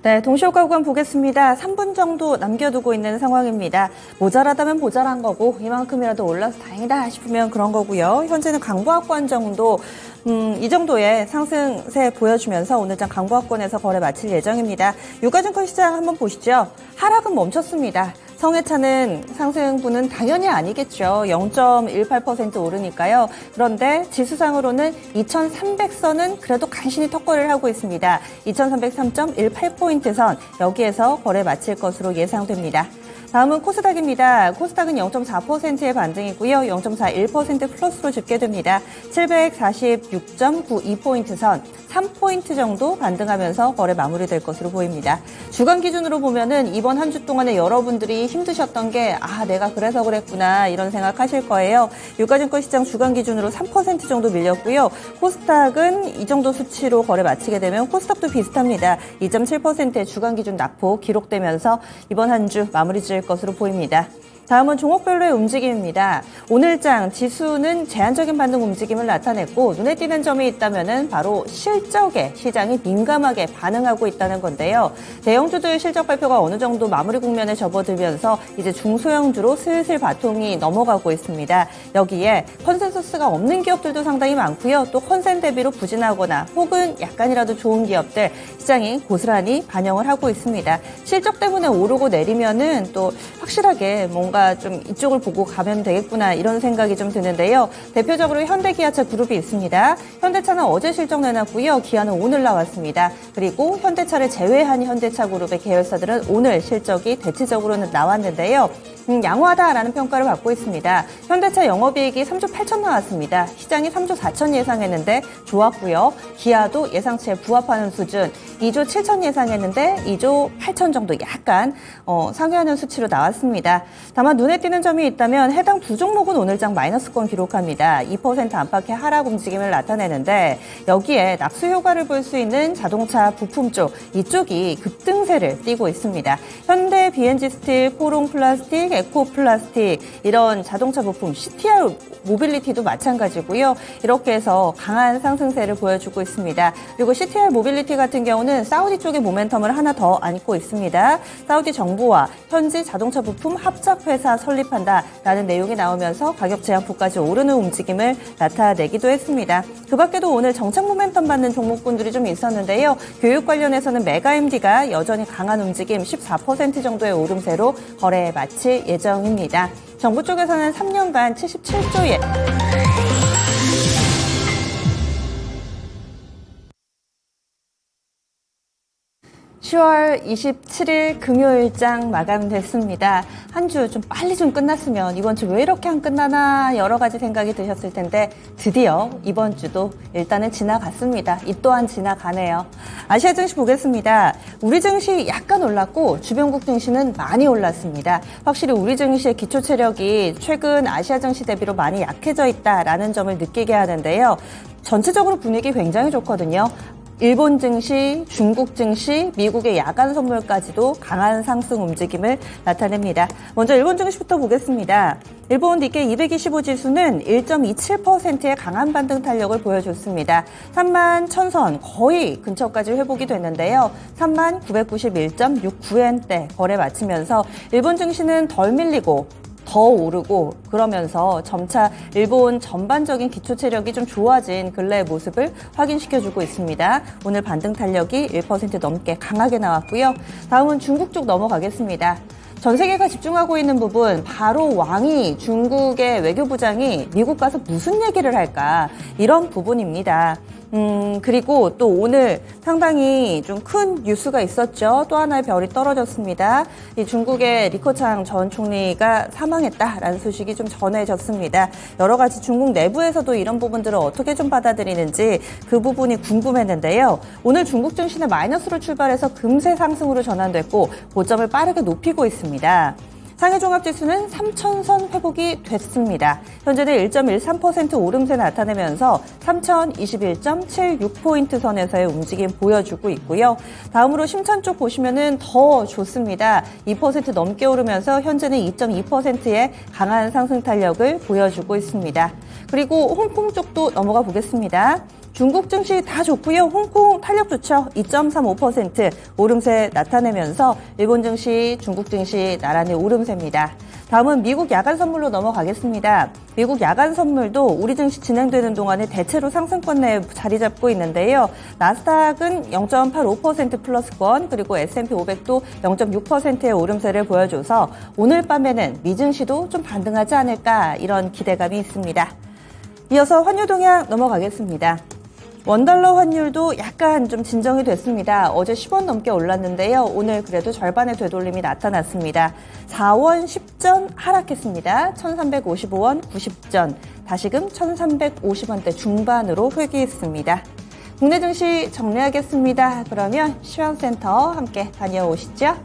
네, 동시효과 구간 보겠습니다. 3분 정도 남겨두고 있는 상황입니다. 모자라다면 모자란 거고 이만큼이라도 올라서 다행이다 싶으면 그런 거고요. 현재는 강보합권 정도 이 정도의 상승세 보여주면서 오늘장 강보합권에서 거래 마칠 예정입니다. 유가증권 시장 한번 보시죠. 하락은 멈췄습니다. 성해차는 상승분은 당연히 아니겠죠. 0.18% 오르니까요. 그런데 지수상으로는 2300선은 그래도 간신히 턱걸이를 하고 있습니다. 2303.18포인트 선, 여기에서 거래 마칠 것으로 예상됩니다. 다음은 코스닥입니다. 코스닥은 0.4%의 반등이고요. 0.41% 플러스로 집계됩니다. 746.92포인트 선, 3포인트 정도 반등하면서 거래 마무리될 것으로 보입니다. 주간 기준으로 보면은 이번 한 주 동안에 여러분들이 힘드셨던 게 내가 그래서 그랬구나 이런 생각하실 거예요. 유가증권 시장 주간 기준으로 3% 정도 밀렸고요. 코스닥은 이 정도 수치로 거래 마치게 되면 코스닥도 비슷합니다. 2.7%의 주간 기준 낙폭 기록되면서 이번 한 주 마무리 지을 것으로 보입니다. 다음은 종목별로의 움직임입니다. 오늘장 지수는 제한적인 반등 움직임을 나타냈고 눈에 띄는 점이 있다면은 바로 실적에 시장이 민감하게 반응하고 있다는 건데요. 대형주들 실적 발표가 어느 정도 마무리 국면에 접어들면서 이제 중소형주로 슬슬 바통이 넘어가고 있습니다. 여기에 컨센서스가 없는 기업들도 상당히 많고요. 또 컨센 대비로 부진하거나 혹은 약간이라도 좋은 기업들 시장이 고스란히 반영을 하고 있습니다. 실적 때문에 오르고 내리면은 또 확실하게 뭔가 좀 이쪽을 보고 가면 되겠구나 이런 생각이 좀 드는데요. 대표적으로 현대기아차 그룹이 있습니다. 현대차는 어제 실적 내놨고요. 기아는 오늘 나왔습니다. 그리고 현대차를 제외한 현대차 그룹의 계열사들은 오늘 실적이 대체적으로는 나왔는데요. 양호하다라는 평가를 받고 있습니다. 현대차 영업이익이 3조 8천 나왔습니다. 시장이 3조 4천 예상했는데 좋았고요. 기아도 예상치에 부합하는 수준 2조 7천 예상했는데 2조 8천 정도 약간 상회하는 수치로 나왔습니다. 다만 눈에 띄는 점이 있다면 해당 두 종목은 오늘장 마이너스권 기록합니다. 2% 안팎의 하락 움직임을 나타내는데 여기에 낙수 효과를 볼 수 있는 자동차 부품 쪽 이쪽이 급등세를 띠고 있습니다. 현대, BNG 스틸, 포롱 플라스틱, 에코 플라스틱 이런 자동차 부품 CTR 모빌리티도 마찬가지고요. 이렇게 해서 강한 상승세를 보여주고 있습니다. 그리고 CTR 모빌리티 같은 경우는 사우디 쪽의 모멘텀을 하나 더 안고 있습니다. 사우디 정부와 현지 자동차 부품 합작회사 설립한다라는 내용이 나오면서 가격 제한폭까지 오르는 움직임을 나타내기도 했습니다. 그 밖에도 오늘 정책 모멘텀 받는 종목군들이 좀 있었는데요. 교육 관련해서는 메가MD가 여전히 강한 움직임 14% 정도의 오름세로 거래 마칠 예정입니다. 정부 쪽에서는 3년간 77조의 10월 27일 금요일장 마감됐습니다. 한 주 좀 빨리 좀 끝났으면 이번 주 왜 이렇게 안 끝나나 여러 가지 생각이 드셨을 텐데 드디어 이번 주도 일단은 지나갔습니다. 이 또한 지나가네요. 아시아 증시 보겠습니다. 우리 증시 약간 올랐고 주변국 증시는 많이 올랐습니다. 확실히 우리 증시의 기초 체력이 최근 아시아 증시 대비로 많이 약해져 있다라는 점을 느끼게 하는데요. 전체적으로 분위기 굉장히 좋거든요. 일본 증시, 중국 증시, 미국의 야간 선물까지도 강한 상승 움직임을 나타냅니다. 먼저 일본 증시부터 보겠습니다. 일본 니케이 225 지수는 1.27%의 강한 반등 탄력을 보여줬습니다. 3만 1000선 거의 근처까지 회복이 됐는데요. 3만 991.69엔대 거래 마치면서 일본 증시는 덜 밀리고 더 오르고 그러면서 점차 일본 전반적인 기초 체력이 좀 좋아진 근래의 모습을 확인시켜주고 있습니다. 오늘 반등 탄력이 1% 넘게 강하게 나왔고요. 다음은 중국 쪽 넘어가겠습니다. 전 세계가 집중하고 있는 부분 바로 왕이 중국의 외교부장이 미국 가서 무슨 얘기를 할까 이런 부분입니다. 그리고 또 오늘 상당히 좀 큰 뉴스가 있었죠. 또 하나의 별이 떨어졌습니다. 이 중국의 리커창 전 총리가 사망했다라는 소식이 좀 전해졌습니다. 여러 가지 중국 내부에서도 이런 부분들을 어떻게 좀 받아들이는지 그 부분이 궁금했는데요. 오늘 중국 증시는 마이너스로 출발해서 금세 상승으로 전환됐고 고점을 빠르게 높이고 있습니다. 상해 종합지수는 3,000선 회복이 됐습니다. 현재는 1.13% 오름세 나타내면서 3,021.76포인트 선에서의 움직임 보여주고 있고요. 다음으로 심천 쪽 보시면은 더 좋습니다. 2% 넘게 오르면서 현재는 2.2%의 강한 상승 탄력을 보여주고 있습니다. 그리고 홍콩 쪽도 넘어가 보겠습니다. 중국 증시 다 좋고요. 홍콩 탄력 좋죠. 2.35% 오름세 나타내면서 일본 증시, 중국 증시 나란히 오름세입니다. 다음은 미국 야간 선물로 넘어가겠습니다. 미국 야간 선물도 우리 증시 진행되는 동안에 대체로 상승권 내에 자리 잡고 있는데요. 나스닥은 0.85% 플러스권, 그리고 S&P 500도 0.6%의 오름세를 보여줘서 오늘 밤에는 미 증시도 좀 반등하지 않을까 이런 기대감이 있습니다. 이어서 환율 동향 넘어가겠습니다. 원달러 환율도 약간 좀 진정이 됐습니다. 어제 10원 넘게 올랐는데요. 오늘 그래도 절반의 되돌림이 나타났습니다. 4원 10전 하락했습니다. 1355원 90전, 다시금 1350원대 중반으로 회귀했습니다. 국내 증시 정리하겠습니다. 그러면 시황센터 함께 다녀오시죠.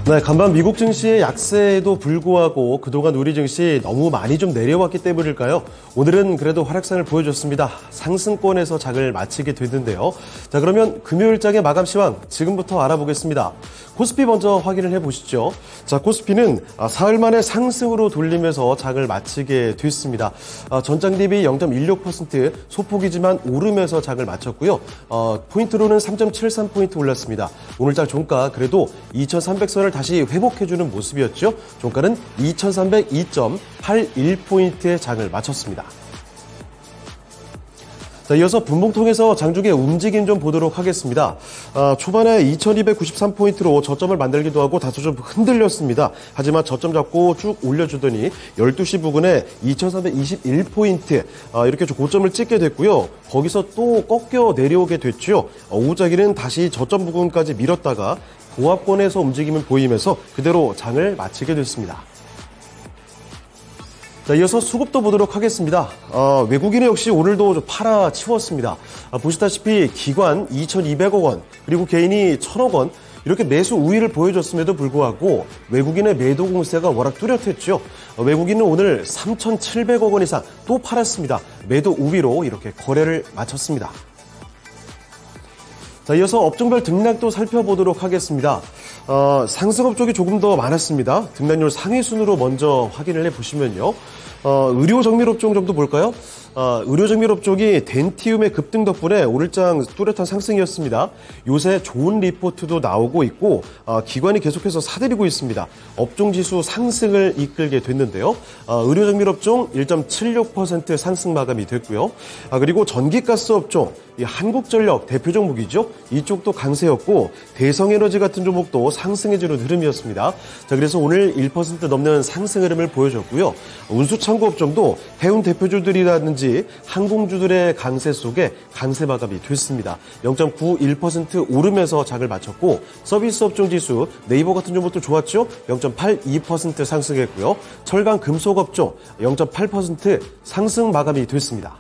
네, 간밤 미국 증시의 약세에도 불구하고 그동안 우리 증시 너무 많이 좀 내려왔기 때문일까요? 오늘은 그래도 활약상을 보여줬습니다. 상승권에서 장을 마치게 됐는데요. 자, 그러면 금요일장의 마감 시황 지금부터 알아보겠습니다. 코스피 먼저 확인을 해보시죠. 자, 코스피는 사흘 만에 상승으로 돌리면서 장을 마치게 됐습니다. 전장 대비 0.16% 소폭이지만 오르면서 장을 마쳤고요. 포인트로는 3.73포인트 올랐습니다. 오늘장 종가 그래도 2,300선을 다시 회복해주는 모습이었죠. 종가는 2,302.81포인트의 장을 마쳤습니다. 자, 이어서 분봉통에서 장중의 움직임 좀 보도록 하겠습니다. 초반에 2293포인트로 저점을 만들기도 하고 다소 좀 흔들렸습니다. 하지만 저점 잡고 쭉 올려주더니 12시 부근에 2321포인트 이렇게 좀 고점을 찍게 됐고요. 거기서 또 꺾여 내려오게 됐죠. 오후자기는 다시 저점 부근까지 밀었다가 고압권에서 움직임을 보이면서 그대로 장을 마치게 됐습니다. 자, 이어서 수급도 보도록 하겠습니다. 외국인은 역시 오늘도 좀 팔아치웠습니다. 보시다시피 기관 2,200억 원, 그리고 개인이 1,000억 원, 이렇게 매수 우위를 보여줬음에도 불구하고 외국인의 매도 공세가 워낙 뚜렷했죠. 외국인은 오늘 3,700억 원 이상 또 팔았습니다. 매도 우위로 이렇게 거래를 마쳤습니다. 자, 이어서 업종별 등락도 살펴보도록 하겠습니다. 상승업 쪽이 조금 더 많았습니다. 등락률 상위 순으로 먼저 확인을 해보시면요. 의료정밀업종 정도 볼까요? 의료정밀업종이 덴티움의 급등 덕분에 오늘장 뚜렷한 상승이었습니다. 요새 좋은 리포트도 나오고 있고 기관이 계속해서 사들이고 있습니다. 업종지수 상승을 이끌게 됐는데요. 의료정밀업종 1.76% 상승 마감이 됐고요. 그리고 전기가스업종, 이 한국전력 대표 종목이죠. 이쪽도 강세였고 대성에너지 같은 종목도 상승해주는 흐름이었습니다. 자, 그래서 오늘 1% 넘는 상승 흐름을 보여줬고요. 운수창고업종도 해운 대표주들이라든지 항공주들의 강세 속에 강세 마감이 됐습니다. 0.91% 오르면서 장을 마쳤고 서비스업종 지수 네이버 같은 종목도 좋았죠. 0.82% 상승했고요. 철강 금속업종 0.8% 상승 마감이 됐습니다.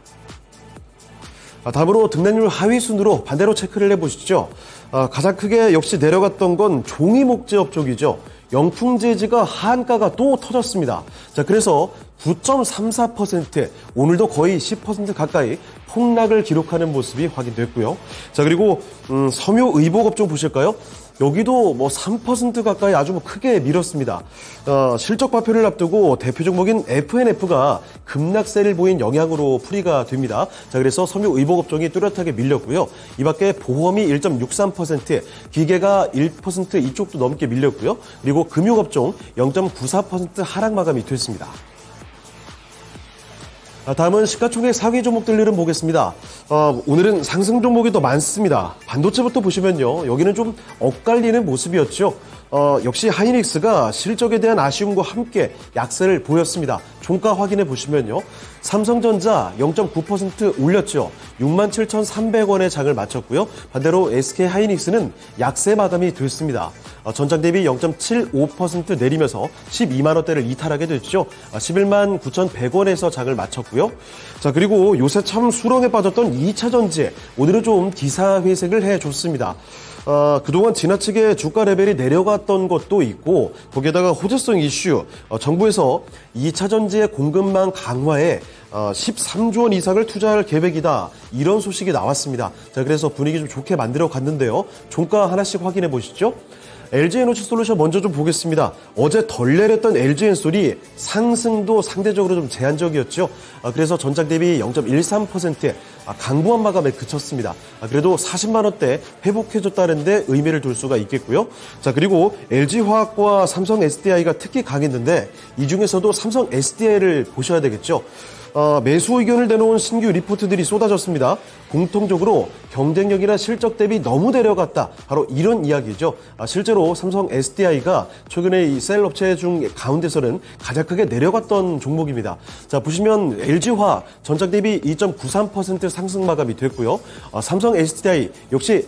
다음으로 등락률 하위 순으로 반대로 체크를 해보시죠. 가장 크게 역시 내려갔던 건 종이 목재업 쪽이죠. 영풍재지가 하한가가 또 터졌습니다. 자, 그래서 9.34% 오늘도 거의 10% 가까이 폭락을 기록하는 모습이 확인됐고요. 자, 그리고 섬유의복업종 보실까요? 여기도 3% 가까이 아주 크게 밀었습니다. 실적 발표를 앞두고 대표 종목인 FNF가 급락세를 보인 영향으로 풀이가 됩니다. 자, 그래서 섬유의복업종이 뚜렷하게 밀렸고요. 이 밖에 보험이 1.63%, 기계가 1% 이쪽도 넘게 밀렸고요. 그리고 금융업종 0.94% 하락 마감이 됐습니다. 다음은 시가총액 상위 종목들 흐름 보겠습니다. 오늘은 상승 종목이 더 많습니다. 반도체부터 보시면요. 여기는 좀 엇갈리는 모습이었죠. 역시 하이닉스가 실적에 대한 아쉬움과 함께 약세를 보였습니다. 종가 확인해 보시면요. 삼성전자 0.9% 올렸죠. 67,300원의 장을 마쳤고요. 반대로 SK 하이닉스는 약세 마감이 됐습니다. 전장 대비 0.75% 내리면서 12만 원대를 이탈하게 됐죠. 11만 9,100원에서 장을 마쳤고요. 자, 그리고 요새 참 수렁에 빠졌던 2차 전지 오늘은 좀 기사 회색을 해줬습니다. 그동안 지나치게 주가 레벨이 내려갔던 것도 있고 거기에다가 호재성 이슈, 정부에서 2차 전지의 공급망 강화에 13조 원 이상을 투자할 계획이다. 이런 소식이 나왔습니다. 자, 그래서 분위기 좀 좋게 만들어 갔는데요. 종가 하나씩 확인해 보시죠. LG에너지솔루션 먼저 좀 보겠습니다. 어제 덜 내렸던 LG엔솔이 상승도 상대적으로 좀 제한적이었죠. 그래서 전장 대비 0.13%의 강보한 마감에 그쳤습니다. 그래도 40만 원대 회복해줬다는 데 의미를 둘 수가 있겠고요. 자, 그리고 LG화학과 삼성 SDI가 특히 강했는데 이 중에서도 삼성 SDI를 보셔야 되겠죠. 매수 의견을 내놓은 신규 리포트들이 쏟아졌습니다. 공통적으로 경쟁력이나 실적 대비 너무 내려갔다. 바로 이런 이야기죠. 실제로 삼성 SDI가 최근에 이 셀 업체 중 가운데서는 가장 크게 내려갔던 종목입니다. 자, 보시면 LG화 전장 대비 2.93% 상승 마감이 됐고요. 삼성 SDI 역시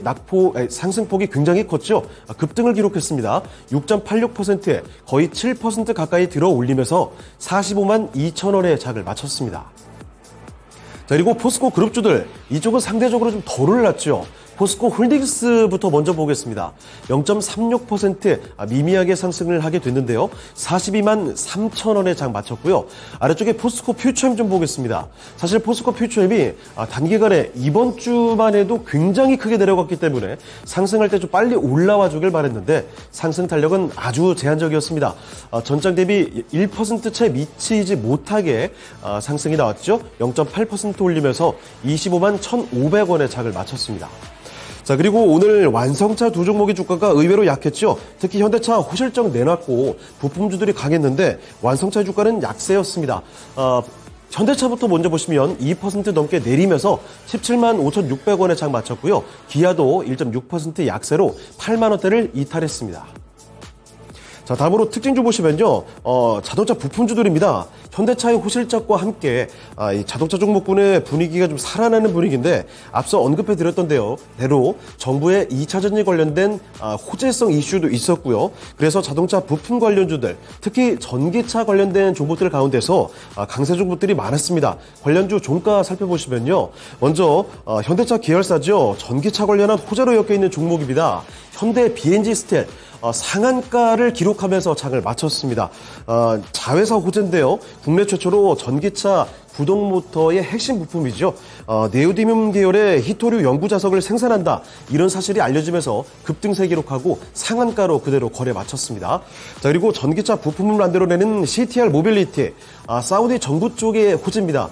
상승폭이 굉장히 컸죠. 급등을 기록했습니다. 6.86%에 거의 7% 가까이 들어 올리면서 45만 2천 원의 장을 마쳤습니다. 자, 그리고 포스코 그룹주들, 이쪽은 상대적으로 좀 덜 올랐죠. 포스코 홀딩스부터 먼저 보겠습니다. 0.36% 미미하게 상승을 하게 됐는데요. 42만 3천 원의 장 마쳤고요. 아래쪽에 포스코 퓨처엠 좀 보겠습니다. 사실 포스코 퓨처엠이 단기간에 이번 주만 해도 굉장히 크게 내려갔기 때문에 상승할 때 좀 빨리 올라와 주길 바랬는데 상승 탄력은 아주 제한적이었습니다. 전장 대비 1% 채 미치지 못하게 상승이 나왔죠. 0.8% 올리면서 25만 1,500원의 장을 마쳤습니다. 자, 그리고 오늘 완성차 두 종목의 주가가 의외로 약했죠. 특히 현대차 호실적 내놨고 부품주들이 강했는데 완성차 주가는 약세였습니다. 현대차부터 먼저 보시면 2% 넘게 내리면서 17만 5,600원에 장 마쳤고요. 기아도 1.6% 약세로 8만 원대를 이탈했습니다. 자, 다음으로 특징주 보시면요. 자동차 부품주들입니다. 현대차의 호실적과 함께 이 자동차 종목군의 분위기가 좀 살아나는 분위기인데 앞서 언급해 드렸던 대로 정부의 2차 전지 관련된 호재성 이슈도 있었고요. 그래서 자동차 부품 관련주들, 특히 전기차 관련된 종목들 가운데서 강세 종목들이 많았습니다. 관련주 종가 살펴보시면요. 먼저 현대차 계열사죠. 전기차 관련한 호재로 엮여 있는 종목입니다. 현대 BNG 스틸 상한가를 기록하면서 장을 마쳤습니다. 자회사 호재인데요. 국내 최초로 전기차 구동 모터의 핵심 부품이죠. 네오디뮴 계열의 히토류 연구 자석을 생산한다. 이런 사실이 알려지면서 급등세 기록하고 상한가로 그대로 거래 마쳤습니다. 자, 그리고 전기차 부품을 만들어내는 CTR 모빌리티, 사우디 정부 쪽의 호재입니다.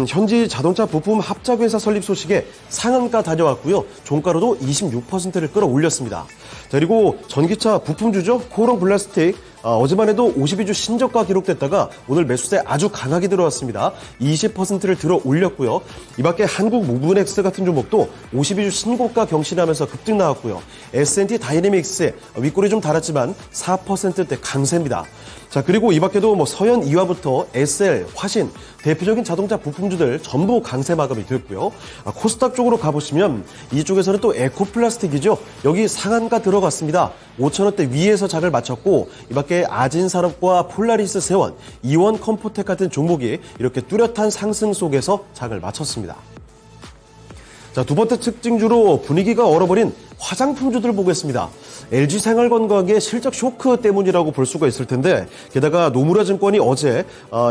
현지 자동차 부품 합작회사 설립 소식에 상한가 다녀왔고요. 종가로도 26%를 끌어올렸습니다. 자, 그리고 전기차 부품주죠. 코오롱 플라스틱. 어제만 해도 52주 신저가 기록됐다가 오늘 매수세 아주 강하게 들어왔습니다. 20%를 들어 올렸고요. 이 밖에 한국 무브넥스 같은 종목도 52주 신고가 경신하면서 급등 나왔고요. S&T 다이내믹스 윗골이 좀 달았지만 4%대 강세입니다. 자, 그리고 이 밖에도 서현 이화부터 SL, 화신, 대표적인 자동차 부품주들 전부 강세 마감이 됐고요. 코스닥 쪽으로 가보시면 이쪽에서는 또 에코플라스틱이죠. 여기 상한가 들어갔습니다. 5,000원대 위에서 장을 마쳤고 이 밖에 아진산업과 폴라리스 세원, 이원 컴포텍 같은 종목이 이렇게 뚜렷한 상승 속에서 장을 마쳤습니다. 자, 두 번째 특징주로 분위기가 얼어버린 화장품주들 보겠습니다. LG생활건강의 실적 쇼크 때문이라고 볼 수가 있을 텐데 게다가 노무라증권이 어제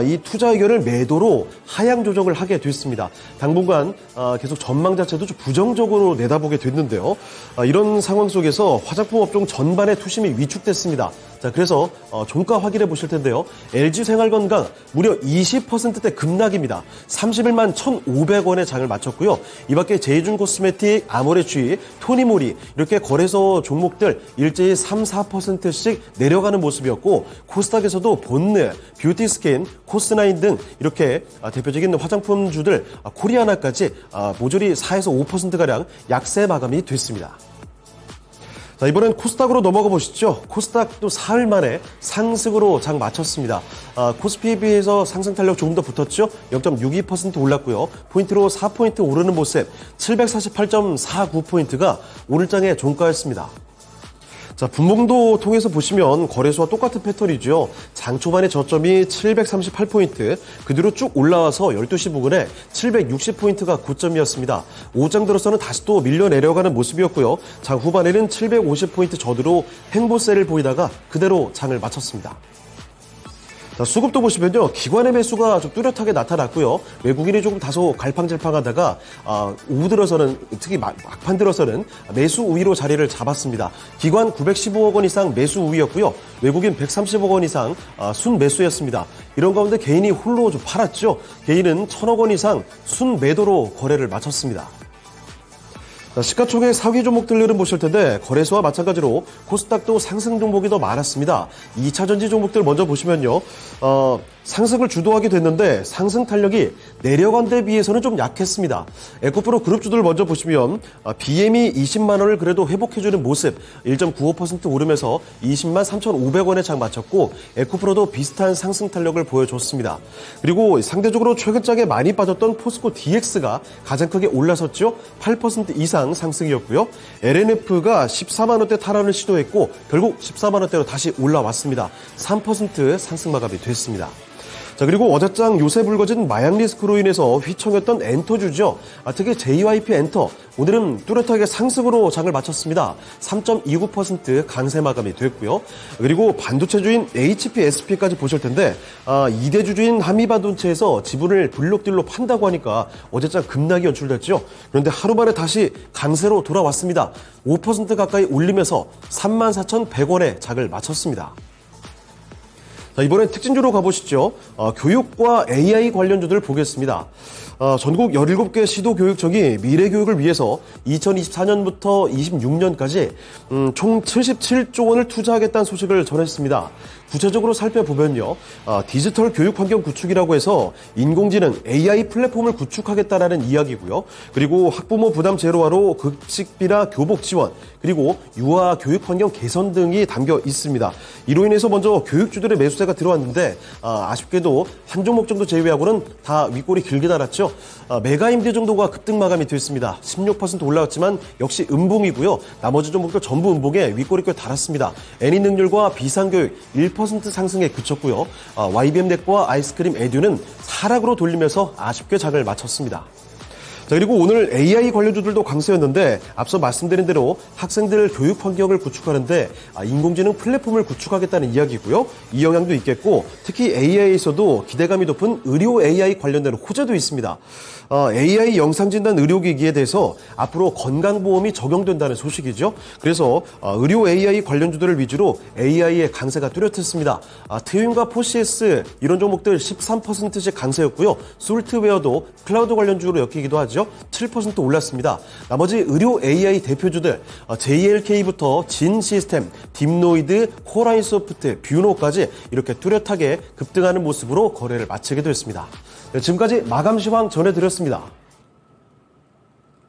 이 투자 의견을 매도로 하향 조정을 하게 됐습니다. 당분간 계속 전망 자체도 좀 부정적으로 내다보게 됐는데요. 이런 상황 속에서 화장품 업종 전반의 투심이 위축됐습니다. 자, 그래서 종가 확인해 보실 텐데요. LG생활건강 무려 20%대 급락입니다. 31만 1,500원의 장을 마쳤고요. 이 밖에 제이준 코스메틱, 아모레 토니모리 이렇게 거래소 종목들 일제히 3, 4%씩 내려가는 모습이었고 코스닥에서도 본느, 뷰티스킨, 코스나인 등 이렇게 대표적인 화장품주들 코리아나까지 모조리 4에서 5%가량 약세 마감이 됐습니다. 자, 이번엔 코스닥으로 넘어가 보시죠. 코스닥도 사흘 만에 상승으로 장 마쳤습니다. 코스피에 비해서 상승 탄력 조금 더 붙었죠. 0.62% 올랐고요. 포인트로 4포인트 오르는 모습 748.49포인트가 오늘 장의 종가였습니다. 자, 분봉도 통해서 보시면 거래소와 똑같은 패턴이죠. 장 초반의 저점이 738포인트, 그 뒤로 쭉 올라와서 12시 부근에 760포인트가 고점이었습니다. 오장 들어서는 다시 또 밀려 내려가는 모습이었고요. 장 후반에는 750포인트 저드로 횡보세를 보이다가 그대로 장을 마쳤습니다. 자, 자, 수급도 보시면요. 기관의 매수가 좀 뚜렷하게 나타났고요. 외국인이 조금 다소 갈팡질팡하다가 오후 들어서는 특히 막판 들어서는 매수 우위로 자리를 잡았습니다. 기관 915억 원 이상 매수 우위였고요. 외국인 130억 원 이상 순매수였습니다. 이런 가운데 개인이 홀로 좀 팔았죠. 개인은 1,000억 원 이상 순매도로 거래를 마쳤습니다. 시가총액 상위 종목들을 보실 텐데 거래소와 마찬가지로 코스닥도 상승 종목이 더 많았습니다. 2차 전지 종목들 먼저 보시면요. 상승을 주도하게 됐는데 상승 탄력이 내려간 데 비해서는 좀 약했습니다. 에코프로 그룹주들 먼저 보시면 BM이 20만 원을 그래도 회복해주는 모습 1.95% 오르면서 20만 3,500원에 장 마쳤고 에코프로도 비슷한 상승 탄력을 보여줬습니다. 그리고 상대적으로 최근짝에 많이 빠졌던 포스코 DX가 가장 크게 올라섰죠. 8% 이상 상승이었고요. LNF가 14만 원대 탈환을 시도했고 결국 14만 원대로 다시 올라왔습니다. 3% 상승 마감이 됐습니다. 자, 그리고 어제장 요새 불거진 마약 리스크로 인해서 휘청였던 엔터주죠. 특히 JYP 엔터 오늘은 뚜렷하게 상승으로 장을 마쳤습니다. 3.29% 강세 마감이 됐고요. 그리고 반도체주인 HPSP까지 보실 텐데 2대 주주인 한미반도체에서 지분을 블록딜로 판다고 하니까 어제장 급락이 연출됐죠. 그런데 하루 만에 다시 강세로 돌아왔습니다. 5% 가까이 올리면서 34,100원에 장을 마쳤습니다. 자, 이번엔 특징주로 가보시죠. 교육과 AI 관련주들 보겠습니다. 전국 17개 시도교육청이 미래교육을 위해서 2024년부터 26년까지 총 77조 원을 투자하겠다는 소식을 전했습니다. 구체적으로 살펴보면요. 디지털 교육 환경 구축이라고 해서 인공지능 AI 플랫폼을 구축하겠다라는 이야기고요. 그리고 학부모 부담 제로화로 급식비나 교복 지원, 그리고 유아 교육 환경 개선 등이 담겨 있습니다. 이로 인해서 먼저 교육주들의 매수세가 들어왔는데 아쉽게도 한 종목 정도 제외하고는 다 윗골이 길게 달았죠. 메가임대 정도가 급등 마감이 됐습니다. 16% 올라왔지만 역시 음봉이고요. 나머지 종목도 전부 음봉에 윗골이 꽤 달았습니다. 애니능률과 비상교육 1% 상승에 그쳤고요. YBM넥과 아이스크림 에듀는 하락으로 돌리면서 아쉽게 장을 마쳤습니다. 자, 그리고 오늘 AI 관련주들도 강세였는데 앞서 말씀드린 대로 학생들 교육 환경을 구축하는데 인공지능 플랫폼을 구축하겠다는 이야기고요. 이 영향도 있겠고 특히 AI에서도 기대감이 높은 의료 AI 관련된 호재도 있습니다. AI 영상진단 의료기기에 대해서 앞으로 건강보험이 적용된다는 소식이죠. 그래서 의료 AI 관련주들을 위주로 AI의 강세가 뚜렷했습니다. 트윈과 포시에스 이런 종목들 13%씩 강세였고요. 솔트웨어도 클라우드 관련주로 엮이기도 하죠. 7% 올랐습니다. 나머지 의료 AI 대표주들 JLK부터 진시스템, 딥노이드, 코라인소프트, 뷰노까지 이렇게 뚜렷하게 급등하는 모습으로 거래를 마치게 됐습니다. 네, 지금까지 마감 시황 전해드렸습니다.